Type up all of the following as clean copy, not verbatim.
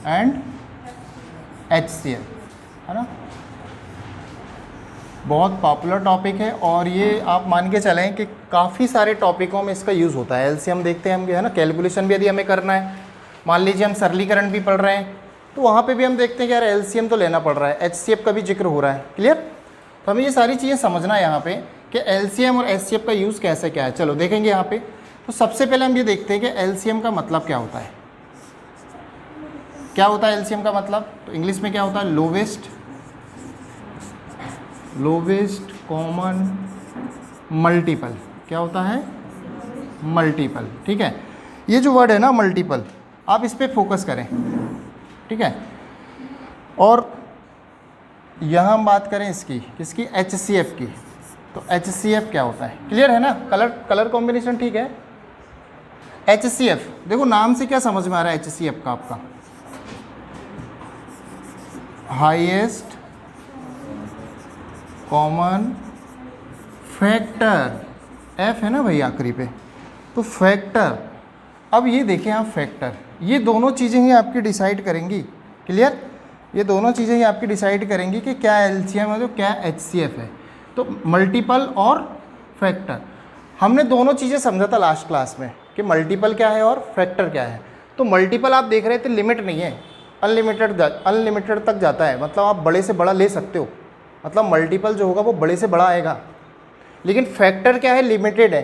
And HCl, है ना। बहुत पॉपुलर टॉपिक है और ये आप मान के चलें कि काफ़ी सारे टॉपिकों में इसका यूज़ होता है। एलसीएम देखते हैं हम, है ना, कैलकुलेशन भी यदि हमें करना है, मान लीजिए हम सरलीकरण भी पढ़ रहे हैं, तो वहाँ पे भी हम देखते हैं कि यार एलसीएम तो लेना पड़ रहा है, HCF का भी जिक्र हो रहा है। क्लियर? तो हमें ये सारी चीज़ें समझना है यहाँ पे कि एलसीएम और HCF का यूज़ कैसे क्या है। चलो देखेंगे यहाँ पे। तो सबसे पहले हम ये देखते हैं कि एलसीएम का मतलब क्या होता है। क्या होता है एलसीएम का मतलब? तो इंग्लिश में क्या होता है? Lowest common multiple. क्या होता है? मल्टीपल। ठीक है, ये जो वर्ड है ना मल्टीपल, आप इस पर फोकस करें। ठीक है, और यहाँ हम बात करें इसकी, किसकी? HCF की। तो HCF क्या होता है? क्लियर है ना? कलर कॉम्बिनेशन ठीक है। HCF देखो नाम से क्या समझ में आ रहा है HCF का आपका? हाईएस्ट कॉमन फैक्टर, F है ना भाई आखिरी पे, तो फैक्टर। अब ये देखें आप, फैक्टर, ये दोनों चीज़ें ही आपकी डिसाइड करेंगी। क्लियर? ये दोनों चीज़ें ही आपकी डिसाइड करेंगी कि क्या एलसीएम है तो क्या HCF है। तो मल्टीपल और फैक्टर, हमने दोनों चीज़ें समझा था लास्ट क्लास में कि मल्टीपल क्या है और फैक्टर क्या है। तो मल्टीपल आप देख रहे थे लिमिट नहीं है, अनलिमिटेड तक जाता है, मतलब आप बड़े से बड़ा ले सकते हो, मतलब मल्टीपल जो होगा वो बड़े से बड़ा आएगा। लेकिन फैक्टर क्या है? लिमिटेड है।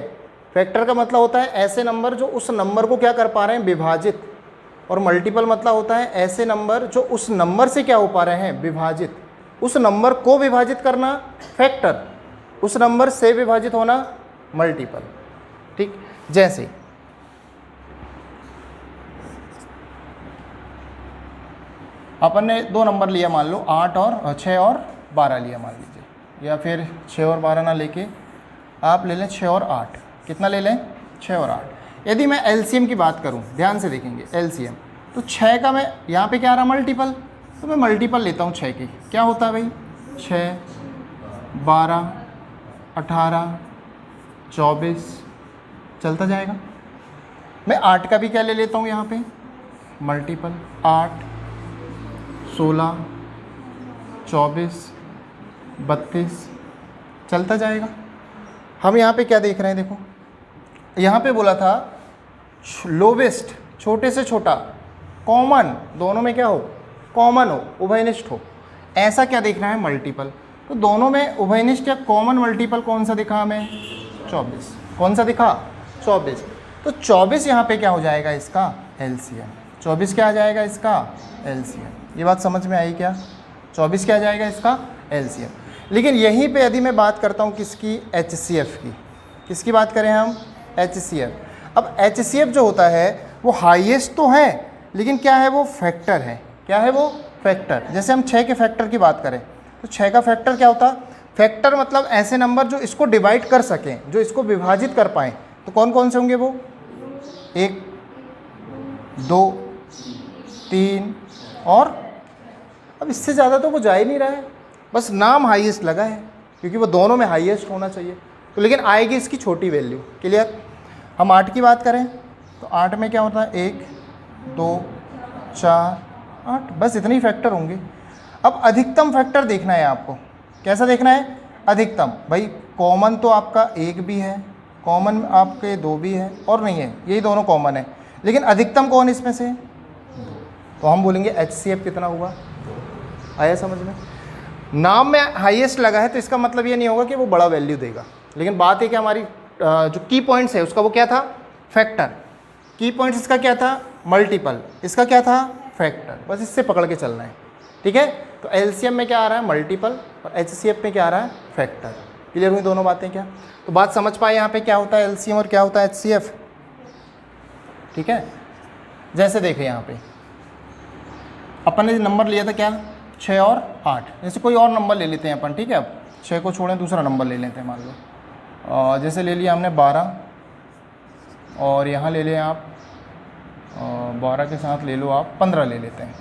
फैक्टर का मतलब होता है ऐसे नंबर जो उस नंबर को क्या कर पा रहे हैं? विभाजित। और मल्टीपल मतलब होता है ऐसे नंबर जो उस नंबर से क्या हो पा रहे हैं? विभाजित। उस नंबर को विभाजित करना फैक्टर, उस नंबर से विभाजित होना मल्टीपल। ठीक, जैसे अपन ने दो नंबर लिया, मान लो 8 और 6 और 12 लिया मान लीजिए, या फिर 6 और 12 ना लेके आप ले लें 6 और 8। कितना ले लें? 6 और 8। यदि मैं एलसीएम की बात करूं, ध्यान से देखेंगे एलसीएम, तो 6 का मैं यहाँ पे क्या आ रहा मल्टीपल, तो मैं मल्टीपल लेता हूँ 6 की। क्या होता है भाई? 6, 12, 18, 24, चलता जाएगा। मैं 8 का भी क्या ले लेता हूँ यहाँ पे? मल्टीपल। 8, 16, 24, 32, चलता जाएगा। हम यहाँ पे क्या देख रहे हैं? देखो यहाँ पे बोला था लोवेस्ट, छोटे से छोटा, कॉमन, दोनों में क्या हो? कॉमन हो, उभयनिष्ठ हो। ऐसा क्या देखना है? मल्टीपल। तो दोनों में उभयनिष्ठ या कॉमन मल्टीपल कौन सा दिखा हमें? 24। कौन सा दिखा? 24। तो 24 यहाँ पे क्या हो जाएगा इसका? एलसीएम। 24 क्या आ जाएगा इसका? एलसीएम। ये बात समझ में आई क्या? 24 क्या आ जाएगा इसका? एलसीएम। लेकिन यहीं पे यदि मैं बात करता हूँ किसकी? HCF की। किसकी बात करें हम? HCF। अब HCF जो होता है वो हाईएस्ट तो है, लेकिन क्या है? वो फैक्टर है। क्या है वो? फैक्टर। जैसे हम 6 के फैक्टर की बात करें तो 6 का फैक्टर क्या होता? फैक्टर मतलब ऐसे नंबर जो इसको डिवाइड कर सकें, जो इसको विभाजित कर पाएँ। तो कौन कौन से होंगे वो? 1, 2, 3 और अब इससे ज़्यादा तो वो जा ही नहीं रहा है, बस नाम हाईएस्ट लगा है क्योंकि वो दोनों में हाईएस्ट होना चाहिए। तो लेकिन आएगी इसकी छोटी वैल्यू। क्लियर? हम 8 की बात करें तो 8 में क्या होता है? 1, 2, 4, 8, बस इतने ही फैक्टर होंगे। अब अधिकतम फैक्टर देखना है आपको। कैसा देखना है? अधिकतम। भाई कॉमन तो आपका 1 भी है, कॉमन आपके 2 भी है और नहीं है, यही दोनों कॉमन है, लेकिन अधिकतम कौन इसमें से? तो हम बोलेंगे HCF कितना हुआ? आया समझ में? नाम में हाईएस्ट लगा है तो इसका मतलब ये नहीं होगा कि वो बड़ा वैल्यू देगा, लेकिन बात है कि हमारी जो की पॉइंट्स है उसका वो क्या था? फैक्टर। की पॉइंट्स इसका क्या था? मल्टीपल। इसका क्या था? फैक्टर। बस इससे पकड़ के चलना है। ठीक है? तो एलसीएम में क्या आ रहा है? मल्टीपल, और HCF में क्या आ रहा है? फैक्टर। क्लियर हुई दोनों बातें क्या? तो बात समझ पाए यहाँ पे क्या होता है एलसीएम और क्या होता है HCF? ठीक है? जैसे देखें यहाँ पे अपन ने नंबर लिया था क्या? 6 और 8। जैसे कोई और नंबर ले लेते हैं अपन। ठीक है? अब 6 को छोड़ें, दूसरा नंबर ले लेते हैं। मान लो जैसे ले लिया हमने 12, और यहाँ ले लें आप 12 के साथ ले लो आप 15 ले लेते हैं।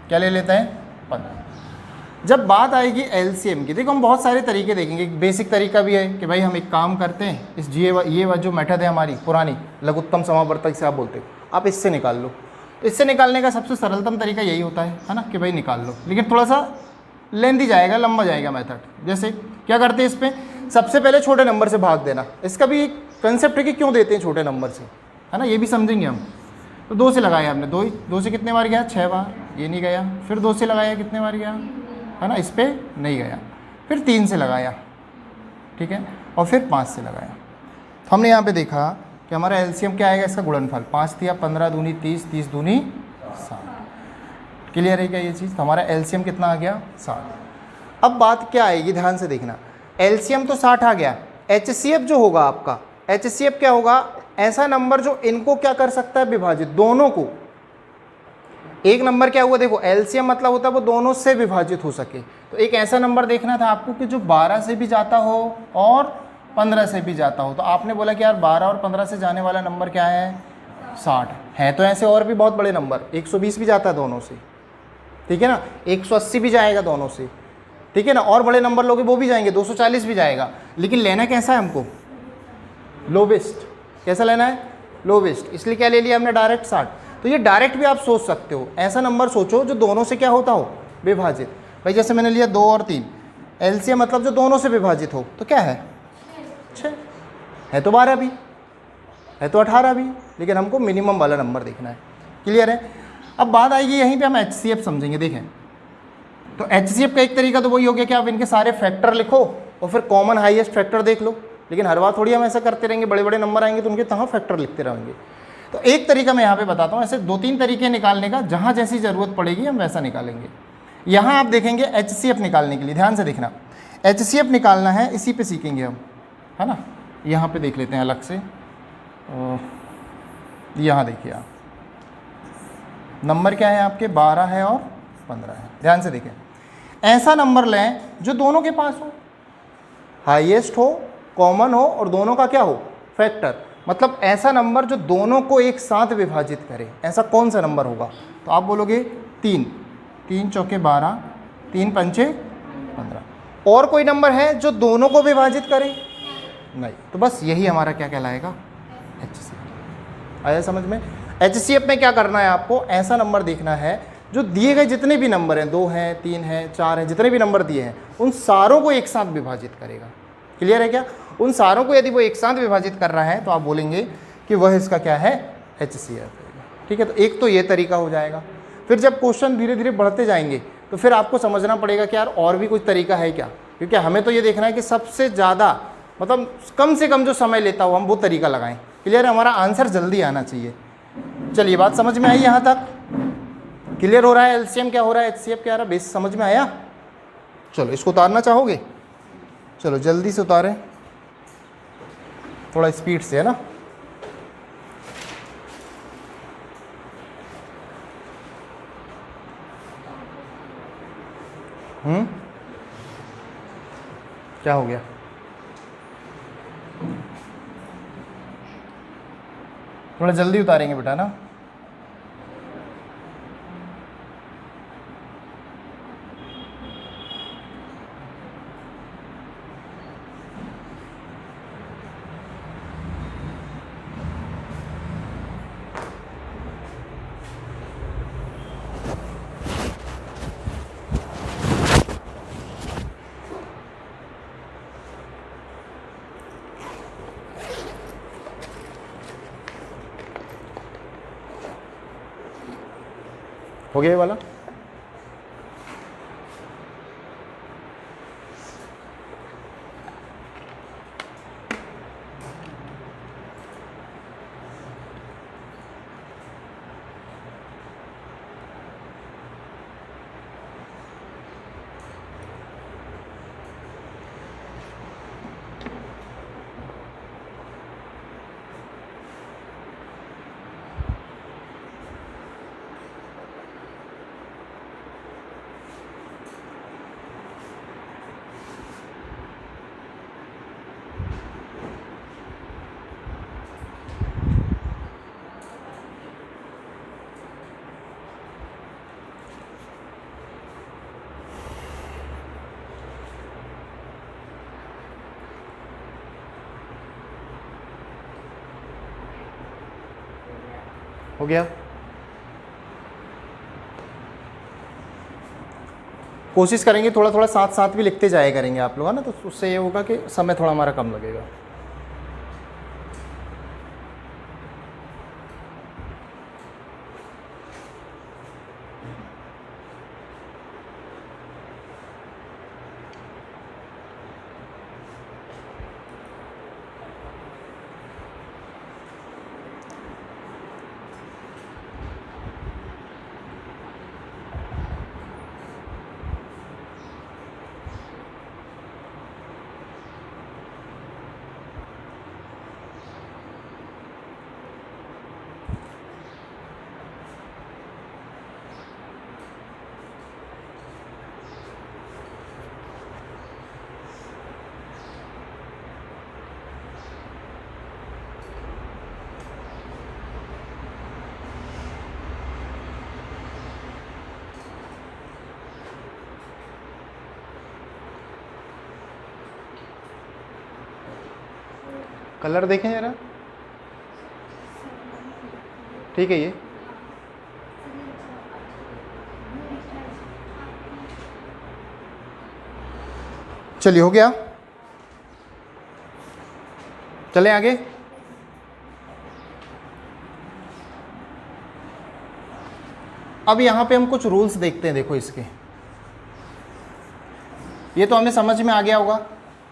क्या ले लेते हैं? 15। जब बात आएगी एलसीएम की, देखो हम बहुत सारे तरीके देखेंगे। एक बेसिक तरीका भी है कि भाई हम एक काम करते हैं, इस ये जो मेथड है हमारी पुरानी लघुत्तम समावर्तक से आप बोलते हो, आप इससे निकाल लो। तो इससे निकालने का सबसे सरलतम तरीका यही होता है ना, कि भाई निकाल लो, लेकिन थोड़ा सा लेंदी जाएगा, लंबा जाएगा मेथड। जैसे क्या करते हैं इस पर, सबसे पहले छोटे नंबर से भाग देना। इसका भी एक कंसेप्ट है कि क्यों देते हैं छोटे नंबर से, है ना, ये भी समझेंगे हम। तो 2 से लगाया हमने, दो से कितने बार गया, 6 बार, ये नहीं गया। फिर 2 से लगाया, कितने बार गया, है ना, इस पर नहीं गया। फिर 3 से लगाया, ठीक है, और फिर 5 से लगाया। तो हमने यहाँ पे देखा कि हमारा एलसीएम क्या आएगा, इसका गुणनफल 5 दिया, 15 दूनी 30, 30 दूनी 60। क्लियर है क्या ये चीज़? तो हमारा एलसीएम कितना आ गया, 60। अब बात क्या आएगी, ध्यान से देखना। एलसीएम तो 60 आ गया, एचसीएफ जो होगा आपका, एचसीएफ क्या होगा, ऐसा नंबर जो इनको क्या कर सकता है, विभाजित, दोनों को। एक नंबर क्या हुआ, देखो एलसीएम मतलब होता है वो दोनों से विभाजित हो सके। तो एक ऐसा नंबर देखना था आपको कि जो 12 से भी जाता हो और 15 से भी जाता हो। तो आपने बोला कि यार 12 और 15 से जाने वाला नंबर क्या है, 60 है। तो ऐसे और भी बहुत बड़े नंबर, 120 भी जाता है दोनों से, ठीक है ना, 180 भी जाएगा दोनों से, ठीक है ना, और बड़े नंबर लोगे वो भी जाएंगे, 240 भी जाएगा। लेकिन लेना कैसा है हमको, लोवेस्ट। कैसा लेना है, लोवेस्ट। इसलिए क्या ले लिया हमने, डायरेक्ट 60। तो ये डायरेक्ट भी आप सोच सकते हो, ऐसा नंबर सोचो जो दोनों से क्या होता हो, विभाजित। भाई जैसे मैंने लिया 2 और 3, एलसीएम मतलब जो दोनों से विभाजित हो, तो क्या है, 6 है, तो 12 भी है, तो 18 भी, लेकिन हमको मिनिमम वाला नंबर देखना है। क्लियर है? अब बात आएगी यहीं पे हम एचसीएफ समझेंगे। देखें तो एचसीएफ का एक तरीका तो वही हो गया कि आप इनके सारे फैक्टर लिखो और फिर कॉमन हाईएस्ट फैक्टर देख लो। लेकिन हर बार थोड़ी हम ऐसा करते रहेंगे, बड़े बड़े नंबर आएंगे तो उनके तहाँ फैक्टर लिखते रहेंगे। तो एक तरीका मैं यहाँ पे बताता हूँ, ऐसे 2-3 तरीके निकालने का, जहाँ जैसी ज़रूरत पड़ेगी हम वैसा निकालेंगे। यहाँ आप देखेंगे एचसीएफ निकालने के लिए, ध्यान से देखना, एचसीएफ निकालना है, इसी पे सीखेंगे हम, है ना। यहाँ पे देख लेते हैं अलग से, यहाँ देखिए आप, नंबर क्या है आपके, 12 है और 15 है। ध्यान से देखें, ऐसा नंबर लें जो दोनों के पास हो, हाईएस्ट हो, कॉमन हो और दोनों का क्या हो, फैक्टर। मतलब ऐसा नंबर जो दोनों को एक साथ विभाजित करे। ऐसा कौन सा नंबर होगा? तो आप बोलोगे 3, 3 चौके 12, 3 पंचे 15। और कोई नंबर है जो दोनों को विभाजित करे? नहीं। तो बस यही हमारा क्या कहलाएगा, एचसीएफ। आया समझ में? एचसीएफ में क्या करना है आपको, ऐसा नंबर देखना है जो दिए गए जितने भी नंबर हैं, 2 हैं, 3 हैं, 4 हैं, जितने भी नंबर दिए हैं उन सारों को एक साथ विभाजित करेगा। क्लियर है क्या? उन सारों को यदि वो एक साथ विभाजित कर रहा है तो आप बोलेंगे कि वह इसका क्या है, एचसीएफ। ठीक है, तो एक तो ये तरीका हो जाएगा। फिर जब क्वेश्चन धीरे धीरे बढ़ते जाएंगे तो फिर आपको समझना पड़ेगा कि यार और भी कुछ तरीका है क्या, क्योंकि हमें तो ये देखना है कि सबसे ज़्यादा मतलब कम से कम जो समय लेता हो हम वो तरीका लगाएं। क्लियर है? हमारा आंसर जल्दी आना चाहिए। चलिए, बात समझ में आई यहाँ तक? क्लियर हो रहा है? एलसीएम क्या हो रहा है, एचसीएफ क्या आ रहा है, बेस समझ में आया? चलो, इसको उतारना चाहोगे? चलो जल्दी से उतारें, थोड़ा स्पीड से, है ना। क्या हो गया? थोड़ा जल्दी उतारेंगे बेटा ना। हो गया ये वाला? हो गया? कोशिश करेंगे थोड़ा थोड़ा साथ साथ भी लिखते जाया करेंगे आप लोग, है ना, तो उससे ये होगा कि समय थोड़ा हमारा कम लगेगा। कलर देखें जरा, ठीक है। ये चलिए हो गया, चलें आगे। अब यहां पे हम कुछ रूल्स देखते हैं। देखो इसके, ये तो हमें समझ में आ गया होगा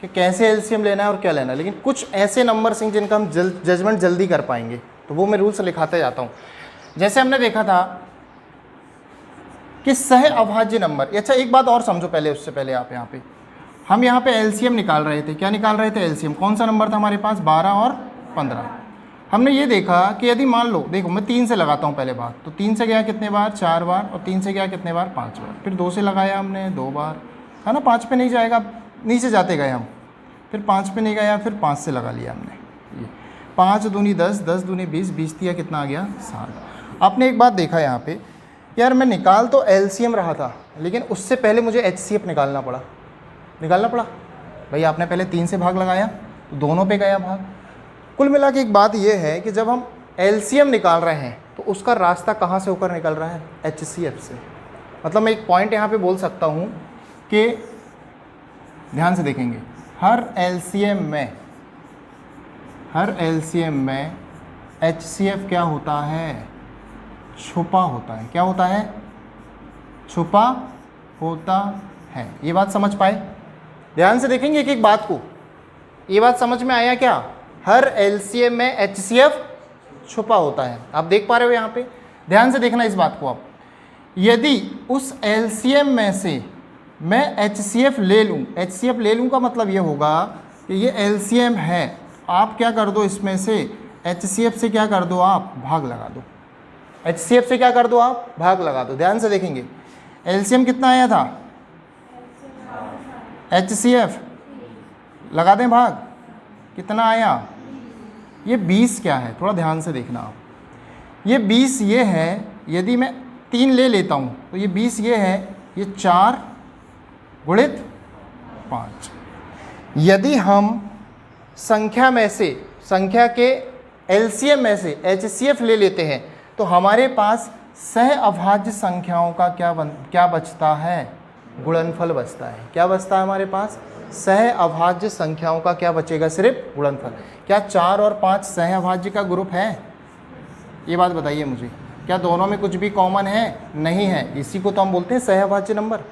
कि कैसे एलसीएम लेना है और क्या लेना है, लेकिन कुछ ऐसे नंबर्स हैं जिनका हम जजमेंट जल्दी कर पाएंगे, तो वो मैं रूल्स लिखाते जाता हूँ। जैसे हमने देखा था कि सह अभाज्य नंबर। अच्छा एक बात और समझो पहले, उससे पहले आप यहाँ पे, हम यहाँ पे एलसीएम निकाल रहे थे। क्या निकाल रहे थे? एलसीएम। कौन सा नंबर था हमारे पास? 12 और 15। हमने ये देखा कि यदि मान लो, देखो मैं 3 से लगाता हूँ पहले बार, तो 3 से गया कितने बार? 4 बार। और 3 से गया कितने बार? 5 बार। फिर 2 से लगाया हमने 2 बार, है ना। 5 पे नहीं जाएगा, नीचे जाते गए हम। फिर 5 पे नहीं गया, फिर 5 से लगा लिया हमने। ये 5 दूनी 10, 10 दूनी 20, 20 दिया कितना आ गया? 7। आपने एक बात देखा यहाँ पे, यार मैं निकाल तो एलसीएम रहा था, लेकिन उससे पहले मुझे एचसीएफ निकालना पड़ा। भाई आपने पहले 3 से भाग लगाया तो दोनों पे गया भाग। कुल मिला के एक बात ये है कि जब हम एलसीएम निकाल रहे हैं तो उसका रास्ता कहाँ से होकर निकल रहा है? एचसीएफ से। मतलब मैं एक पॉइंट यहाँ पे बोल सकता हूँ कि ध्यान से देखेंगे, हर एलसीएम में एचसीएफ क्या होता है? छुपा होता है। क्या होता है? छुपा होता है। ये बात समझ पाए? ध्यान से देखेंगे एक एक बात को। ये बात समझ में आया क्या? हर एलसीएम में एचसीएफ छुपा होता है। आप देख पा रहे हो यहाँ पे? ध्यान से देखना इस बात को आप। यदि उस एलसीएम में से मैं एचसीएफ ले लूँ, एचसीएफ ले लूँ का मतलब ये होगा कि ये एलसीएम है, आप क्या कर दो, इसमें से एचसीएफ से क्या कर दो आप? भाग लगा दो। एचसीएफ से क्या कर दो आप? भाग लगा दो। ध्यान से देखेंगे, एलसीएम कितना आया था? एचसीएफ लगा दें भाग, कितना आया? ये 20 क्या है? थोड़ा ध्यान से देखना आप। ये 20 ये है, यदि मैं 3 ले लेता हूँ तो ये 20 ये है, ये 4 गुणित 5। यदि हम संख्या में से, संख्या के एलसीएम में से एचसीएफ ले लेते हैं तो हमारे पास सह अभाज्य संख्याओं का क्या बचता है? गुणनफल बचता है। क्या बचता है हमारे पास? सह अभाज्य संख्याओं का क्या बचेगा? सिर्फ गुणनफल। क्या 4 और 5 सह अभाज्य का ग्रुप है? ये बात बताइए मुझे। क्या दोनों में कुछ भी कॉमन है? नहीं है। इसी को तो हम बोलते हैं सह अभाज्य नंबर।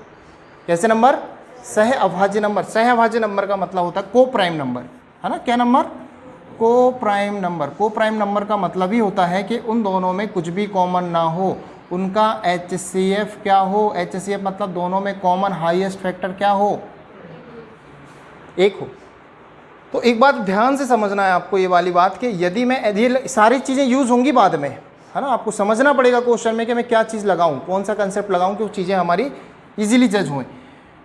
कैसे नंबर? सह अभाज्य नंबर। सह अभाज्य नंबर का मतलब होता है को प्राइम नंबर, है ना। क्या नंबर? को प्राइम नंबर। को प्राइम नंबर का मतलब ही होता है कि उन दोनों में कुछ भी कॉमन ना हो, उनका एचसीएफ क्या हो? एचसीएफ मतलब दोनों में कॉमन हाईएस्ट फैक्टर क्या हो? 1 हो। तो एक बात ध्यान से समझना है आपको, ये वाली बात कि यदि मैं, ये सारी चीज़ें यूज़ होंगी बाद में, है ना। आपको समझना पड़ेगा क्वेश्चन में कि मैं क्या चीज़ लगाऊं, कौन सा कंसेप्ट लगाऊं कि वो चीज़ें हमारी इजीली जज हों।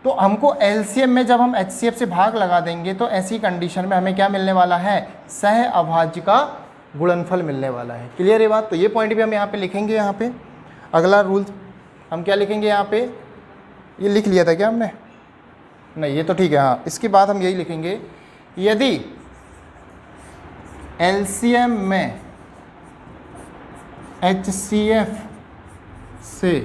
तो हमको एलसीएम में जब हम एचसीएफ से भाग लगा देंगे तो ऐसी कंडीशन में हमें क्या मिलने वाला है? सह अभाज्य का गुणनफल मिलने वाला है। क्लियर ये बात? तो ये पॉइंट भी हम यहाँ पे लिखेंगे। यहाँ पे अगला रूल हम क्या लिखेंगे? यहाँ पे ये लिख लिया था क्या हमने? नहीं, ये तो ठीक है। हाँ, इसके बाद हम यही लिखेंगे, यदि एलसीएम में एचसीएफ से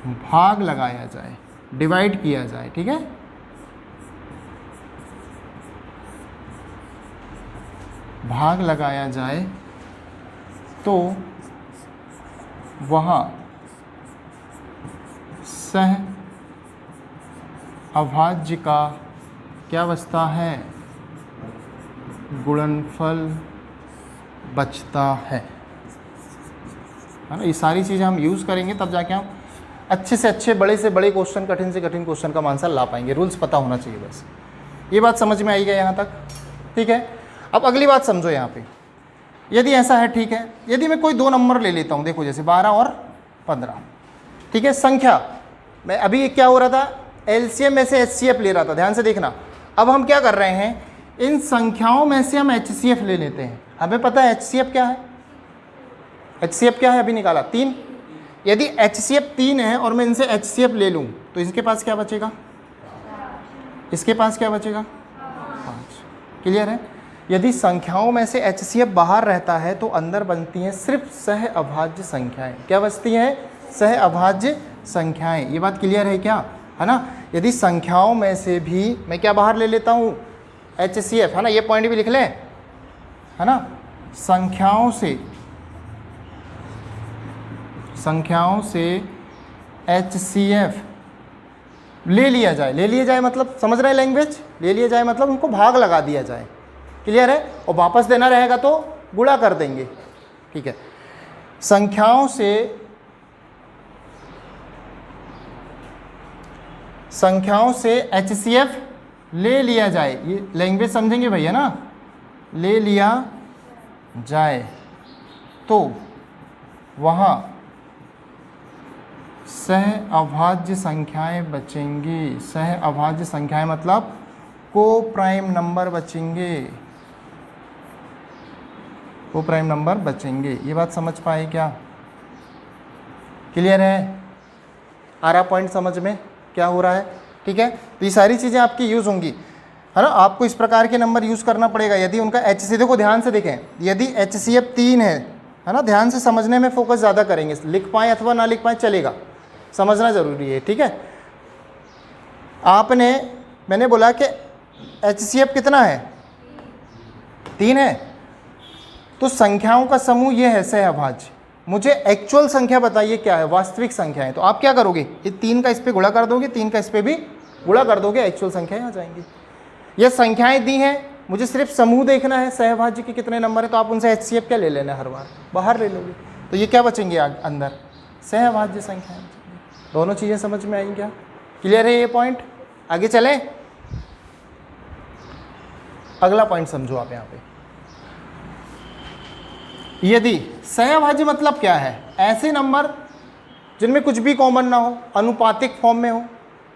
भाग लगाया जाए, डिवाइड किया जाए, ठीक है। भाग लगाया जाए तो वह सह अभाज्य का क्या बचता है, गुणनफल बचता है ना। ये सारी चीज़ें हम यूज़ करेंगे तब जाके हम अच्छे से अच्छे, बड़े से बड़े क्वेश्चन, कठिन से कठिन क्वेश्चन का आंसर ला पाएंगे। रूल्स पता होना चाहिए बस। ये बात समझ में आई गई यहाँ तक, ठीक है। अब अगली बात समझो यहाँ पे, यदि ऐसा है, ठीक है, यदि मैं कोई दो नंबर ले लेता हूँ, देखो जैसे 12 और 15, ठीक है, संख्या, मैं अभी क्या हो रहा था, एलसीएम में से एचसीएफ ले रहा था, ध्यान से देखना। अब हम क्या कर रहे हैं, इन संख्याओं में से हम एचसीएफ ले लेते हैं। हमें पता है एचसीएफ क्या है, एचसीएफ क्या है, अभी निकाला 3। यदि एचसीएफ 3 है और मैं इनसे एचसीएफ ले लूँ तो इसके पास क्या बचेगा, इसके पास क्या बचेगा, 5। क्लियर है। यदि संख्याओं में से एचसीएफ बाहर रहता है तो अंदर बनती हैं सिर्फ सह अभाज्य संख्याएं। क्या बचती हैं, सह अभाज्य संख्याएं। ये बात क्लियर है क्या, है ना। यदि संख्याओं में से भी मैं क्या बाहर ले लेता हूँ, एचसीएफ, है ना, ये पॉइंट भी लिख लें, है ना। संख्याओं से एचसीएफ ले लिया जाए, ले लिया जाए मतलब समझ रहे हैं लैंग्वेज, ले लिया जाए मतलब उनको भाग लगा दिया जाए, क्लियर है। और वापस देना रहेगा तो गुणा कर देंगे, ठीक है। संख्याओं से एचसीएफ ले लिया जाए, ये लैंग्वेज समझेंगे भैया ना, ले लिया जाए तो वहाँ सह अभाज्य संख्याएं बचेंगी। सह अभाज्य संख्याएं मतलब को प्राइम नंबर बचेंगे, को प्राइम नंबर बचेंगे। ये बात समझ पाए क्या, क्लियर है, आ रहा पॉइंट समझ में क्या हो रहा है, ठीक है। तो ये सारी चीज़ें आपकी यूज़ होंगी, है ना। आपको इस प्रकार के नंबर यूज़ करना पड़ेगा। यदि उनका एचसी, देखो ध्यान से देखें, यदि एचसीएफ 3 है ना, ध्यान से समझने में फोकस ज़्यादा करेंगे, लिख पाएँ अथवा ना लिख पाएँ चलेगा, समझना ज़रूरी है, ठीक है। मैंने बोला कि एचसीएफ कितना है, 3 है, तो संख्याओं का समूह ये है सह अभाज्य। मुझे एक्चुअल संख्या बताइए क्या है, वास्तविक संख्या है। तो आप क्या करोगे, ये 3 का इस पे गुणा कर दोगे, 3 का इस पे भी गुणा कर दोगे, एक्चुअल संख्याएं आ जाएंगी। ये संख्याएं दी हैं, मुझे सिर्फ समूह देखना है, सहभाज्य के कितने नंबर है, तो आप उनसे एचसीएफ क्या ले लेना, हर बार बाहर ले लोगे, तो ये क्या बचेंगे अंदर, सहभाज्य संख्याएं। दोनों चीज़ें समझ में आएंगी क्या, क्लियर है ये पॉइंट। आगे चलें, अगला पॉइंट समझो आप यहाँ पे। यदि सहभाज्य मतलब क्या है, ऐसे नंबर जिनमें कुछ भी कॉमन ना हो, अनुपातिक फॉर्म में हो,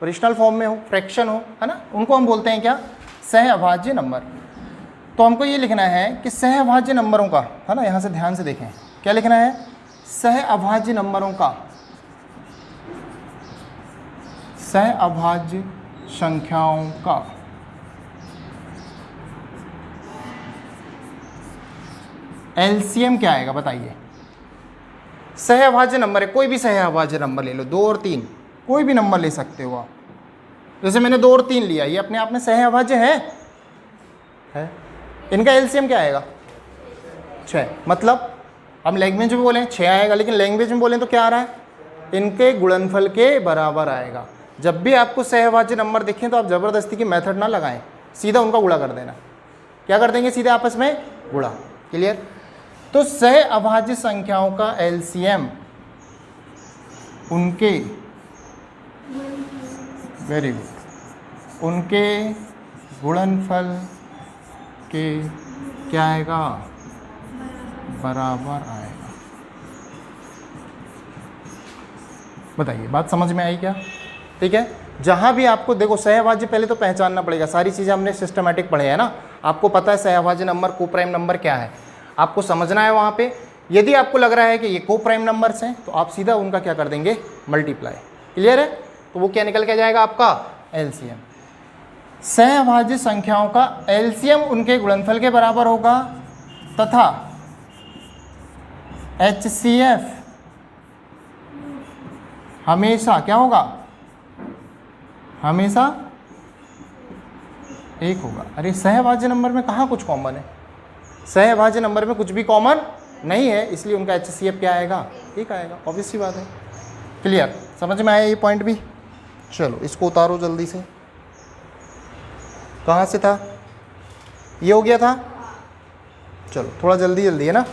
रेशनल फॉर्म में हो, फ्रैक्शन हो, है ना, उनको हम बोलते हैं क्या, सहभाज्य नंबर। तो हमको ये लिखना है कि सहभाज्य नंबरों का, है ना, यहाँ से ध्यान से देखें क्या लिखना है, सहअभाज्य नंबरों का, सहअभाज्य संख्याओं का एलसीएम क्या आएगा बताइए। सहअभाज्य नंबर है, कोई भी सहअभाज्य नंबर ले लो, 2 और 3, कोई भी नंबर ले सकते हो आप। जैसे मैंने 2 और 3 लिया, ये अपने आप में सहअभाज्य है। इनका एलसीएम क्या आएगा, 6। मतलब हम लैंग्वेज में बोलें 6 आएगा, लेकिन लैंग्वेज में बोलें तो क्या आ रहा है, इनके गुणनफल के बराबर आएगा। जब भी आपको सहअभाज्य नंबर दिखें तो आप ज़बरदस्ती की मेथड ना लगाएं, सीधा उनका गुणा कर देना। क्या कर देंगे, सीधे आपस में गुणा, क्लियर। तो सहअभाज्य संख्याओं का एलसीएम उनके, वेरी गुड, उनके गुणनफल के क्या आएगा, बराबर आएगा। बताइए, बात समझ में आई क्या, ठीक है। जहाँ भी आपको देखो सहअभाज्य पहले तो पहचानना पड़ेगा, सारी चीज़ें हमने सिस्टमेटिक पढ़े हैं ना, आपको पता है सहअभाज्य नंबर को प्राइम नंबर क्या है, आपको समझना है वहाँ पे। यदि आपको लग रहा है कि ये को प्राइम नंबर्स हैं तो आप सीधा उनका क्या कर देंगे, मल्टीप्लाई, क्लियर है। तो वो क्या निकल के जाएगा आपका एलसीएम। सहअभाज्य संख्याओं का एलसीएम उनके गुणनफल के बराबर होगा तथा एचसीएफ हमेशा क्या होगा, हमेशा एक होगा। अरे सहभाज्य नंबर में कहाँ कुछ कॉमन है, सहभाज्य नंबर में कुछ भी कॉमन नहीं है, इसलिए उनका HCF क्या आएगा, एक आएगा। ऑब्वियस सी बात है। क्लियर, समझ में आया ये पॉइंट भी। चलो इसको उतारो जल्दी से। कहाँ से था, ये हो गया था। चलो थोड़ा जल्दी जल्दी है ना।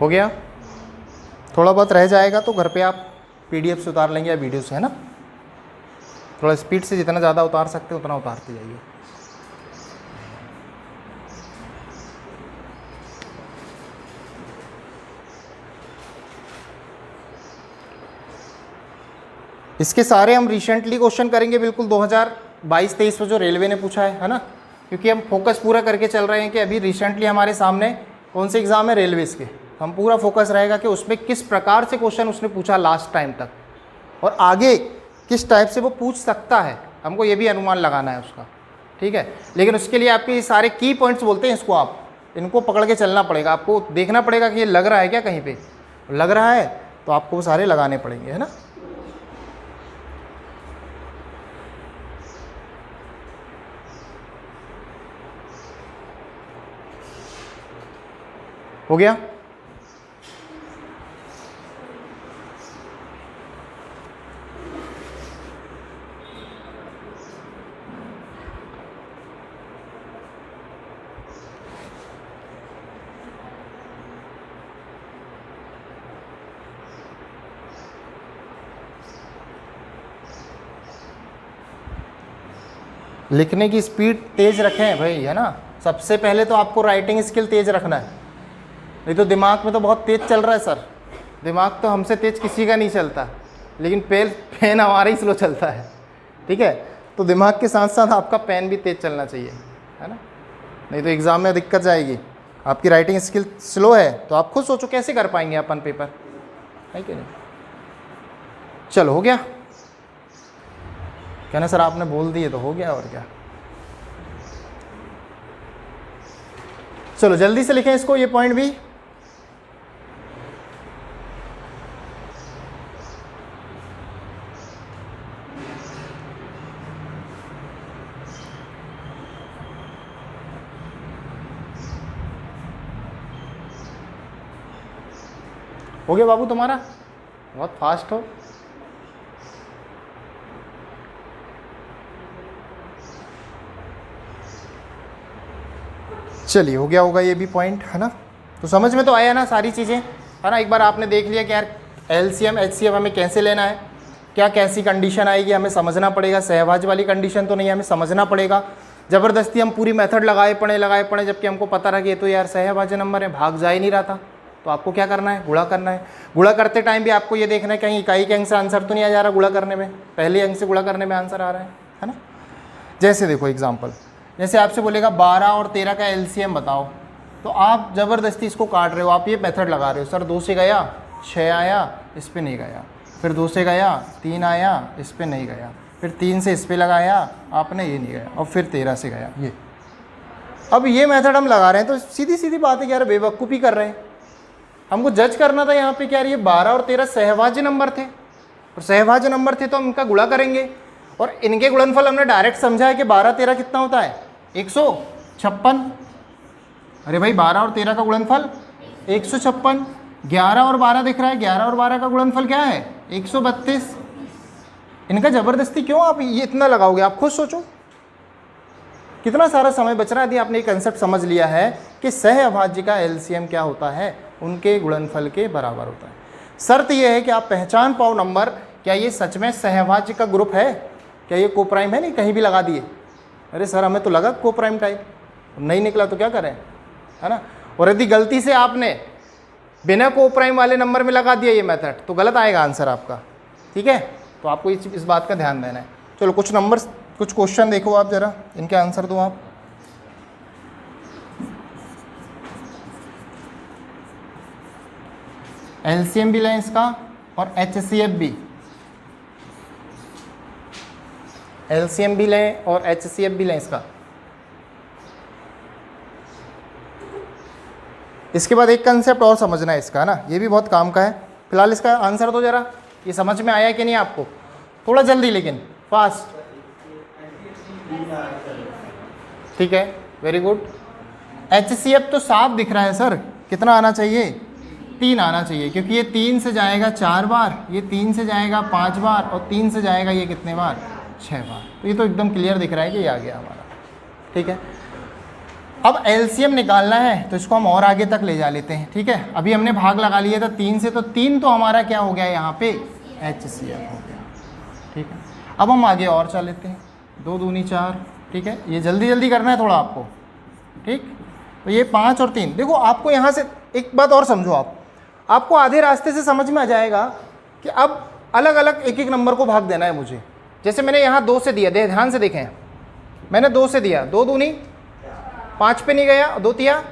हो गया, थोड़ा बहुत रह जाएगा तो घर पे आप PDF से उतार लेंगे या वीडियो से, है ना। थोड़ा स्पीड से जितना ज़्यादा उतार सकते हो उतना उतारते जाइए। इसके सारे हम रिसेंटली क्वेश्चन करेंगे, बिल्कुल 2022-23 में जो रेलवे ने पूछा है ना, क्योंकि हम फोकस पूरा करके चल रहे हैं कि अभी रिसेंटली हमारे सामने कौन से एग्ज़ाम है, रेलवेज़ के। हम पूरा फोकस रहेगा कि उसमें किस प्रकार से क्वेश्चन उसने पूछा लास्ट टाइम तक, और आगे किस टाइप से वो पूछ सकता है, हमको ये भी अनुमान लगाना है उसका, ठीक है। लेकिन उसके लिए आपके ये सारे की पॉइंट्स बोलते हैं इसको, आप इनको पकड़ के चलना पड़ेगा। आपको देखना पड़ेगा कि ये लग रहा है क्या, कहीं पे लग रहा है तो आपको वो सारे लगाने पड़ेंगे, है ना। हो गया। लिखने की स्पीड तेज रखें भाई, है ना। सबसे पहले तो आपको राइटिंग स्किल तेज रखना है, नहीं तो दिमाग में तो बहुत तेज चल रहा है सर। दिमाग तो हमसे तेज किसी का नहीं चलता, लेकिन पेन हमारा ही स्लो चलता है, ठीक है। तो दिमाग के साथ साथ आपका पेन भी तेज चलना चाहिए, है ना, नहीं तो एग्ज़ाम में दिक्कत जाएगी। आपकी राइटिंग स्किल स्लो है तो आप खुद सोचो कैसे कर पाएंगे अपन पेपर, है कि नहीं। चलो हो गया, कहना सर आपने बोल दिए तो हो गया, और क्या। चलो जल्दी से लिखें इसको, ये पॉइंट भी। हो गया बाबू तुम्हारा, बहुत फास्ट हो। चलिए हो गया होगा ये भी पॉइंट, है ना। तो समझ में तो आया ना सारी चीज़ें, है ना। एक बार आपने देख लिया कि यार LCM HCF हमें कैसे लेना है, क्या कैसी कंडीशन आएगी हमें समझना पड़ेगा। सहभाज्य वाली कंडीशन तो नहीं, हमें समझना पड़ेगा। ज़बरदस्ती हम पूरी मेथड लगाए पड़े जबकि हमको पता रहा कि ये तो यार सहभाज्य नंबर है, भाग जा ही नहीं रहा था। तो आपको क्या करना है, गुणा करना है। गुणा करते टाइम भी आपको ये देखना है कहीं इकाई के अंक से आंसर तो नहीं आ जा रहा गुणा करने में, पहले अंक से गुणा करने में आंसर आ रहा है ना। जैसे देखो एग्जाम्पल, जैसे आपसे बोलेगा 12 और 13 का LCM बताओ, तो आप ज़बरदस्ती इसको काट रहे हो, आप ये मेथड लगा रहे हो। सर 2 से गया 6 आया, इस पर नहीं गया, फिर 2 से गया 3 आया, इस पर नहीं गया, फिर 3 से इस पर लगाया आपने, ये नहीं गया, और फिर 13 से गया ये। अब ये मेथड हम लगा रहे हैं तो सीधी सीधी बात है कि यार बेवकूफ़ी कर रहे हैं। हमको जज करना था यहाँ पे कि यार ये 12 और 13 सहभाज्य नंबर थे, और सहभाज्य नंबर थे तो हम इनका गुणा करेंगे, और इनके गुणनफल हमने डायरेक्ट समझा है कि 12 13 कितना होता है 156। अरे भाई 12 और 13 का गुणनफल 156, 11 और 12 दिख रहा है, 11 और 12 का गुणनफल क्या है 132। इनका ज़बरदस्ती क्यों आप ये इतना लगाओगे, आप खुद सोचो। कितना सारा समय बच रहा है यदि आपने ये कंसेप्ट समझ लिया है कि सहअभाज्य का एलसीएम क्या होता है, उनके गुणनफल के बराबर होता है। शर्त यह है कि आप पहचान पाओ नंबर, क्या ये सच में सहअभाज्य का ग्रुप है, क्या ये कोप्राइम है, नहीं कहीं भी लगा दिए, अरे सर हमें तो लगा कोप्राइम टाइप, नहीं निकला तो क्या करें, है ना। और यदि गलती से आपने बिना कोप्राइम वाले नंबर में लगा दिया ये मेथड, तो गलत आएगा आंसर आपका, ठीक है। तो आपको इस बात का ध्यान देना है। चलो कुछ नंबर, कुछ क्वेश्चन देखो आप जरा, इनके आंसर दो आप। एलसीएम भी लें इसका और एचसीएफ भी, एलसीएम भी लें और एचसीएफ भी लें इसका। इसके बाद एक कंसेप्ट और समझना है इसका ना, ये भी बहुत काम का है। फिलहाल इसका आंसर दो जरा, ये समझ में आया कि नहीं आपको, थोड़ा जल्दी लेकिन फास्ट, ठीक है, वेरी गुड। एचसीएफ तो साफ दिख रहा है सर, कितना आना चाहिए, 3 आना चाहिए, क्योंकि ये 3 से जाएगा 4 बार, ये 3 से जाएगा 5 बार और 3 से जाएगा ये कितने बार, 6 बार। तो ये तो एकदम क्लियर दिख रहा है कि ये आ गया हमारा, ठीक है। अब एलसीएम निकालना है तो इसको हम और आगे तक ले जा लेते हैं, ठीक है। अभी हमने भाग लगा लिया था 3 से, तो 3 तो हमारा क्या हो गया यहाँ पे, एचसीएफ हो गया, ठीक है। अब हम आगे और चल लेते हैं, 2 दूनी 4, ठीक है। ये जल्दी जल्दी करना है थोड़ा आपको, ठीक। तो ये 5 और 3, देखो आपको यहाँ से एक बात और समझो, आपको आधे रास्ते से समझ में आ जाएगा कि अब अलग अलग एक एक नंबर को भाग देना है मुझे। जैसे मैंने यहाँ 2 से दिया, ध्यान से देखें, मैंने 2 से दिया, 2 दूनी 5 पे नहीं गया, 2 तिया।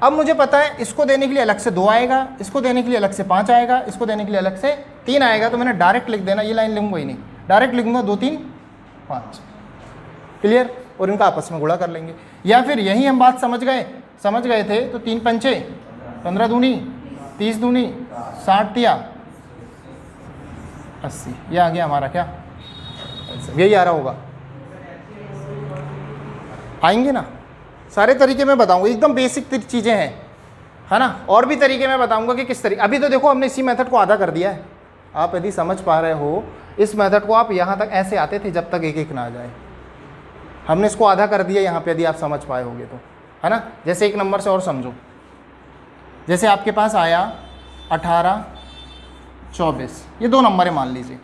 अब मुझे पता है इसको देने के लिए अलग से 2 आएगा, इसको देने के लिए अलग से 5 आएगा, इसको देने के लिए अलग से 3 आएगा। तो मैंने डायरेक्ट लिख देना, ये लाइन लिखूंगा ही नहीं, डायरेक्ट लिखूंगा 2 3 5, क्लियर। और इनका आपस में गुणा कर लेंगे। या फिर यही हम बात समझ गए थे, तो 3 पंचे 15 दूनी 30 दूनी 60 तिया 80, ये आ गया हमारा क्या, यही आ रहा होगा, आएंगे ना। सारे तरीके मैं बताऊंगा, एकदम बेसिक चीज़ें हैं, है ना। और भी तरीके मैं बताऊंगा कि किस तरीके। अभी तो देखो हमने इसी मेथड को आधा कर दिया है। आप यदि समझ पा रहे हो इस मेथड को, आप यहाँ तक ऐसे आते थे जब तक एक एक ना आ जाए, हमने इसको आधा कर दिया यहाँ पे, यदि आप समझ पाए होगे तो, है ना। जैसे एक नंबर से और समझो, जैसे आपके पास आया 18 24, ये 2 नंबर है मान लीजिए,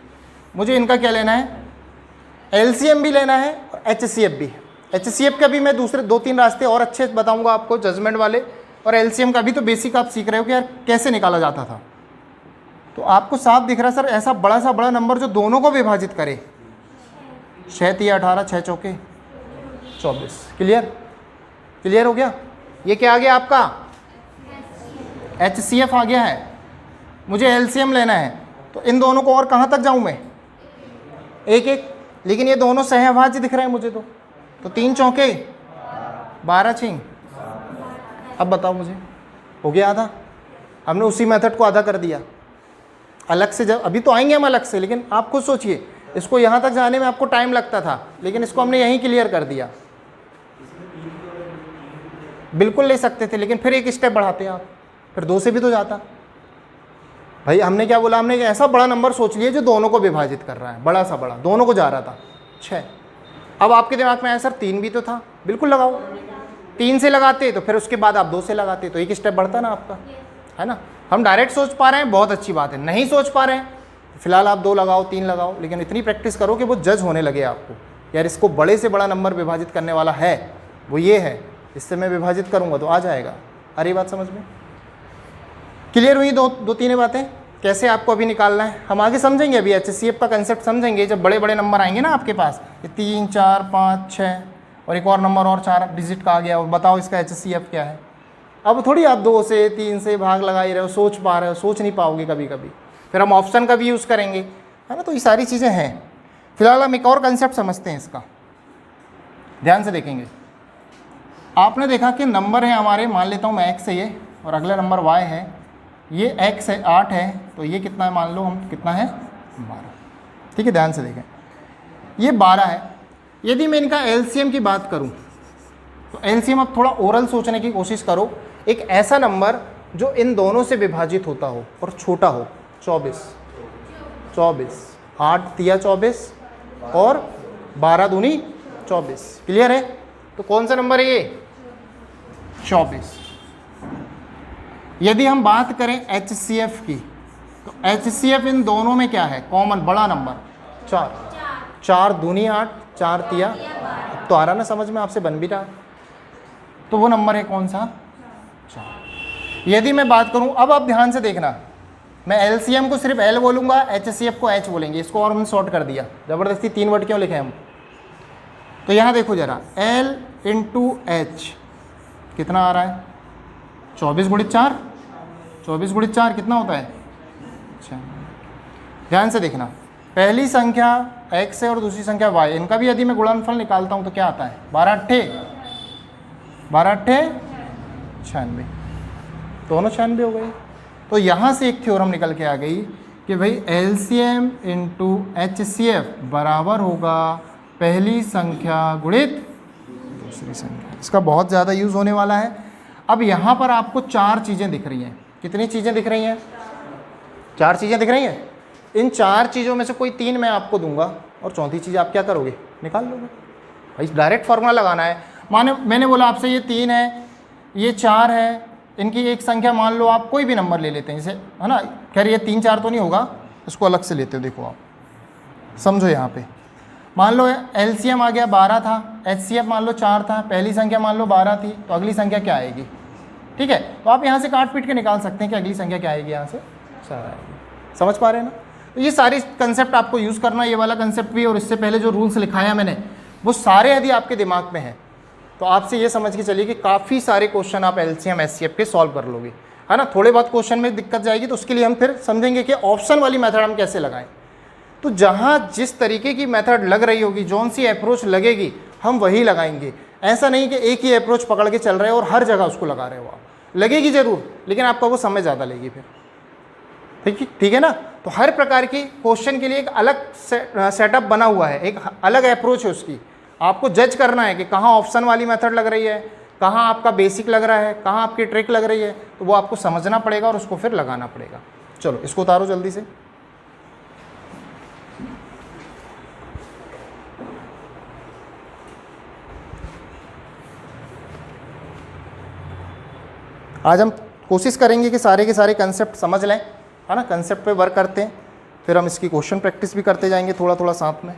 मुझे इनका क्या लेना है, एलसीएम भी लेना है और एचसीएफ भी। एचसीएफ का भी मैं दूसरे 2-3 रास्ते और अच्छे बताऊंगा आपको, जजमेंट वाले, और एलसीएम का भी तो बेसिक आप सीख रहे हो कि यार कैसे निकाला जाता था। तो आपको साफ दिख रहा है सर, ऐसा बड़ा सा बड़ा नंबर जो दोनों को विभाजित करे, 6 तिया 18, 6 चौके 24, क्लियर हो गया। ये क्या आ गया आपका, एचसीएफ आ गया है। मुझे एलसीएम लेना है, तो इन दोनों को और कहाँ तक जाऊँ मैं, एक एक, लेकिन ये दोनों सहअभाज्य दिख रहे हैं मुझे, तो 3 चौके 12 छिंग। अब बताओ मुझे, हो गया आधा। हमने उसी मेथड को आधा कर दिया अलग से, जब अभी तो आएंगे हम अलग से, लेकिन आप खुद सोचिए, इसको यहाँ तक जाने में आपको टाइम लगता था, लेकिन इसको हमने यहीं क्लियर कर दिया। बिल्कुल ले सकते थे, लेकिन फिर एक स्टेप बढ़ाते आप, फिर 2 से भी तो जाता भाई। हमने क्या बोला, हमने ऐसा बड़ा नंबर सोच लिया जो दोनों को विभाजित कर रहा है, बड़ा सा बड़ा, दोनों को जा रहा था 6। अब आपके दिमाग में आया सर 3 भी तो था, बिल्कुल लगाओ, 3 से लगाते तो फिर उसके बाद आप 2 से लगाते, तो एक स्टेप बढ़ता ना आपका, है ना। हम डायरेक्ट सोच पा रहे हैं, बहुत अच्छी बात है। नहीं सोच पा रहे हैं, फिलहाल आप 2 लगाओ 3 लगाओ, लेकिन इतनी प्रैक्टिस करो कि वो जज होने लगे आपको, यार इसको बड़े से बड़ा नंबर विभाजित करने वाला है, वो ये है, इससे मैं विभाजित करूँगा तो आ जाएगा। अरे बात समझ में क्लियर हुई, 2-3 बातें कैसे आपको अभी निकालना है, हम आगे समझेंगे। अभी एचसीएफ का कंसेप्ट समझेंगे जब बड़े बड़े नंबर आएंगे ना आपके पास, ये 3 4 5 6 और एक और नंबर और 4 डिजिट का आ गया, और बताओ इसका एचसीएफ क्या है। अब थोड़ी आप 2 से 3 से भाग लगा ही रहे हो, सोच पा रहे हो, सोच नहीं पाओगे कभी कभी, फिर हम ऑप्शन का भी यूज़ करेंगे, है ना। तो ये सारी चीज़ें हैं। फिलहाल हम एक और कंसेप्ट समझते हैं इसका, ध्यान से देखेंगे। आपने देखा कि नंबर है हमारे, मान लेता हूँ मैं x है ये, और अगला नंबर y है, ये x है 8 है, तो ये कितना है, मान लो हम कितना है 12, ठीक है। ध्यान से देखें, ये 12 है। यदि मैं इनका एलसीएम की बात करूं, तो एलसीएम अब थोड़ा ओरल सोचने की कोशिश करो, एक ऐसा नंबर जो इन दोनों से विभाजित होता हो और छोटा हो। 24 8 तिया 24 और 12 दूनी 24, क्लियर है। तो कौन सा नंबर है ये? 24। यदि हम बात करें HCF की, तो HCF इन दोनों में क्या है कॉमन? बड़ा नंबर 4। 4 दूनी 8, 4 तिया, अब तो आ रहा ना समझ में, आपसे बन भी रहा। तो वो नंबर है कौन सा? 4। यदि मैं बात करूं, अब आप ध्यान से देखना, मैं LCM को सिर्फ L बोलूंगा, HCF को H बोलेंगे। इसको और हमने शॉर्ट कर दिया, ज़बरदस्ती 3 वर्ड क्यों लिखे हम? तो यहाँ देखो जरा, L इंटू H कितना आ रहा है? 24 गुणित 4। 24 गुणित 4 कितना होता है? अच्छा, ध्यान से देखना, पहली संख्या x है और दूसरी संख्या y, इनका भी यदि मैं गुणनफल निकालता हूँ तो क्या आता है? 12 अट्ठे 96, दोनों 96 हो गई। तो यहाँ से एक थ्योरम निकल के आ गई कि भाई LCM इंटू HCF बराबर होगा पहली संख्या गुणित दूसरी संख्या। इसका बहुत ज़्यादा यूज़ होने वाला है। अब यहाँ पर आपको 4 चीज़ें दिख रही हैं। कितनी चीज़ें दिख रही हैं? 4 चीज़ें दिख रही हैं। इन 4 चीज़ों में से कोई 3 मैं आपको दूंगा और चौथी चीज़ आप क्या करोगे? निकाल लोगे। भाई डायरेक्ट फार्मूला लगाना है। माने मैंने बोला आपसे ये 3 है, ये 4 है, इनकी एक संख्या मान लो आप कोई भी नंबर ले लेते हैं जैसे, है ना। खैर ये 3 4 तो नहीं होगा, इसको अलग से लेते हो। देखो आप समझो, यहाँ पे मान लो LCM आ गया 12 था, HCF मान लो 4 था, पहली संख्या मान लो 12 थी, तो अगली संख्या क्या आएगी? ठीक है, तो आप यहाँ से काट पीट के निकाल सकते हैं कि अगली संख्या क्या आएगी, यहाँ से 4 आएगी। समझ पा रहे हैं ना? तो ये सारी कंसेप्ट आपको यूज़ करना, ये वाला कंसेप्ट भी और इससे पहले जो रूल्स लिखाया मैंने वो सारे यदि आपके दिमाग में हैं तो आपसे ये समझ के चलिए कि काफ़ी सारे क्वेश्चन आप LCM HCF के सॉल्व कर लोगे, है ना। थोड़े बहुत क्वेश्चन में दिक्कत जाएगी तो उसके लिए हम फिर समझेंगे कि ऑप्शन वाली मेथड हम कैसे लगाएं। तो जहाँ जिस तरीके की मेथड लग रही होगी, जौन सी अप्रोच लगेगी, हम वही लगाएंगे। ऐसा नहीं कि एक ही अप्रोच पकड़ के चल रहे हो और हर जगह उसको लगा रहे हो आप। लगेगी ज़रूर, लेकिन आपका वो समय ज़्यादा लेगी फिर। ठीक है ना। तो हर प्रकार की क्वेश्चन के लिए एक अलग सेटअप बना हुआ है, एक अलग अप्रोच है उसकी। आपको जज करना है कि कहाँ ऑप्शन वाली मेथड लग रही है, कहाँ आपका बेसिक लग रहा है, कहाँ आपकी ट्रिक लग रही है। तो वो आपको समझना पड़ेगा और उसको फिर लगाना पड़ेगा। चलो इसको उतारो जल्दी से। आज हम कोशिश करेंगे कि सारे के सारे कंसेप्ट समझ लें, है ना। कंसेप्ट पे वर्क करते हैं, फिर हम इसकी क्वेश्चन प्रैक्टिस भी करते जाएंगे थोड़ा थोड़ा साथ में।